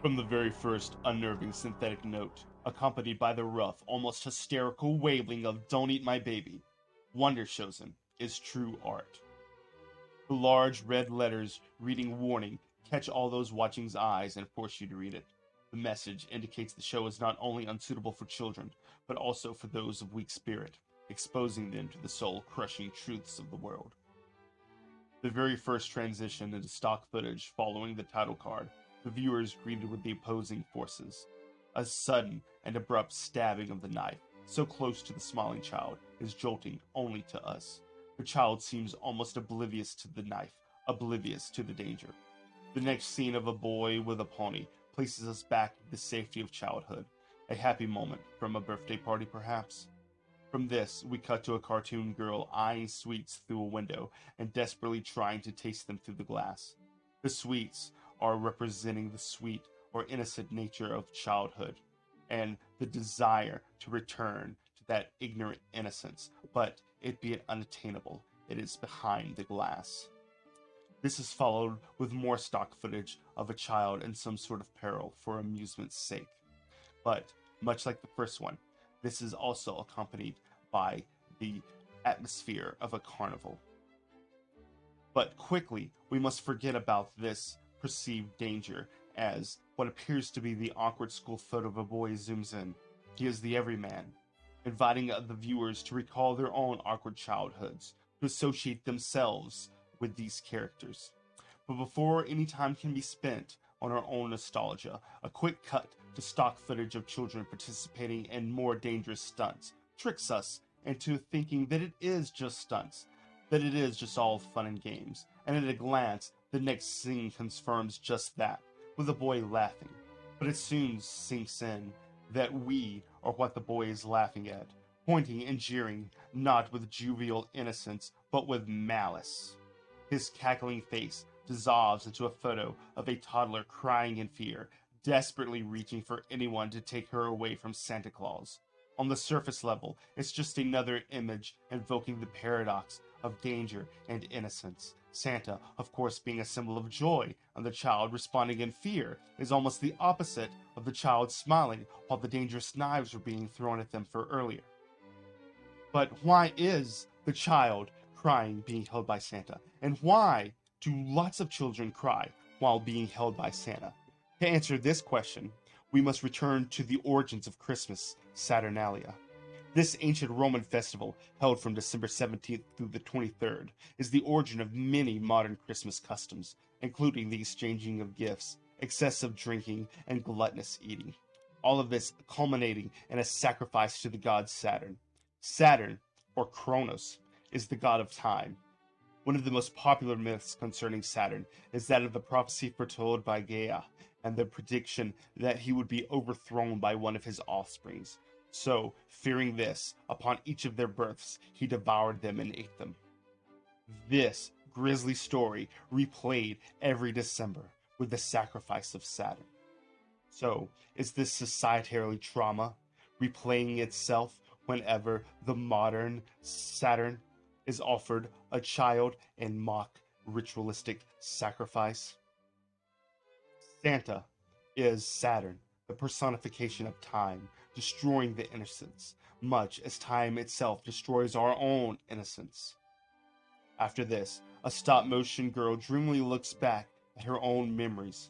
From the very first unnerving synthetic note, accompanied by the rough, almost hysterical wailing of "Don't eat my baby," Wonder Showzen is true art. The large red letters reading "Warning" catch all those watching's eyes and force you to read it. The message indicates the show is not only unsuitable for children, but also for those of weak spirit, exposing them to the soul-crushing truths of the world. The very first transition into stock footage following the title card, the viewers greeted with the opposing forces. A sudden and abrupt stabbing of the knife, so close to the smiling child, is jolting only to us. The child seems almost oblivious to the knife, oblivious to the danger. The next scene of a boy with a pony places us back in the safety of childhood. A happy moment from a birthday party, perhaps. From this, we cut to a cartoon girl eyeing sweets through a window and desperately trying to taste them through the glass. The sweets are representing the sweet or innocent nature of childhood and the desire to return to that ignorant innocence, but it being unattainable, it is behind the glass. This is followed with more stock footage of a child in some sort of peril for amusement's sake. But, much like the first one, this is also accompanied by the atmosphere of a carnival. But quickly, we must forget about this perceived danger as what appears to be the awkward school photo of a boy zooms in. He is the everyman, inviting the viewers to recall their own awkward childhoods, to associate themselves with these characters. But before any time can be spent on our own nostalgia, a quick cut to stock footage of children participating in more dangerous stunts tricks us into thinking that it is just stunts, that it is just all fun and games, and at a glance, the next scene confirms just that, with the boy laughing. But it soon sinks in that we are what the boy is laughing at, pointing and jeering, not with jovial innocence, but with malice. His cackling face dissolves into a photo of a toddler crying in fear, desperately reaching for anyone to take her away from Santa Claus. On the surface level, it's just another image invoking the paradox of danger and innocence. Santa, of course, being a symbol of joy, and the child responding in fear is almost the opposite of the child smiling while the dangerous knives were being thrown at them for earlier. But why is the child crying being held by Santa? And why do lots of children cry while being held by Santa? To answer this question, we must return to the origins of Christmas, Saturnalia. This ancient Roman festival, held from December 17th through the 23rd, is the origin of many modern Christmas customs, including the exchanging of gifts, excessive drinking, and gluttonous eating. All of this culminating in a sacrifice to the god Saturn. Saturn, or Kronos, is the god of time. One of the most popular myths concerning Saturn is that of the prophecy foretold by Gaia and the prediction that he would be overthrown by one of his offsprings. So, fearing this, upon each of their births, he devoured them and ate them. This grisly story replayed every December with the sacrifice of Saturn. So, is this societary trauma replaying itself whenever the modern Saturn is offered a child in mock ritualistic sacrifice? Santa is Saturn, the personification of time, destroying the innocence, much as time itself destroys our own innocence. After this, a stop-motion girl dreamily looks back at her own memories,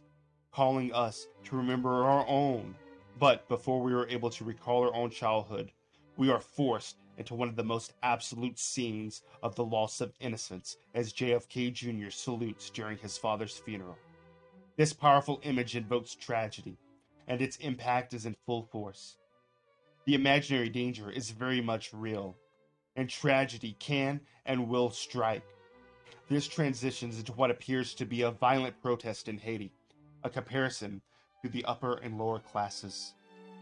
calling us to remember our own. But before we are able to recall our own childhood, we are forced into one of the most absolute scenes of the loss of innocence as JFK Jr. salutes during his father's funeral. This powerful image invokes tragedy, and its impact is in full force. The imaginary danger is very much real, and tragedy can and will strike. This transitions into what appears to be a violent protest in Haiti, a comparison to the upper and lower classes,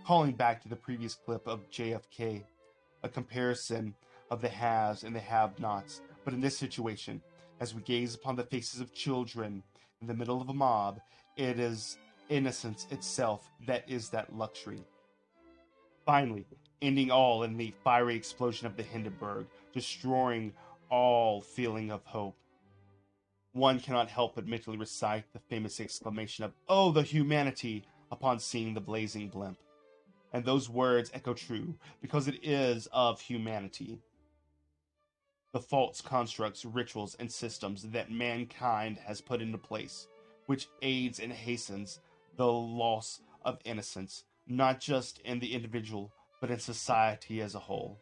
calling back to the previous clip of JFK, a comparison of the haves and the have-nots. But in this situation, as we gaze upon the faces of children in the middle of a mob, it is innocence itself that is that luxury. Finally, ending all in the fiery explosion of the Hindenburg, destroying all feeling of hope. One cannot help but mentally recite the famous exclamation of, "Oh, the humanity!" upon seeing the blazing blimp. And those words echo true, because it is of humanity. The false constructs, rituals, and systems that mankind has put into place, which aids and hastens the loss of innocence, not just in the individual, but in society as a whole.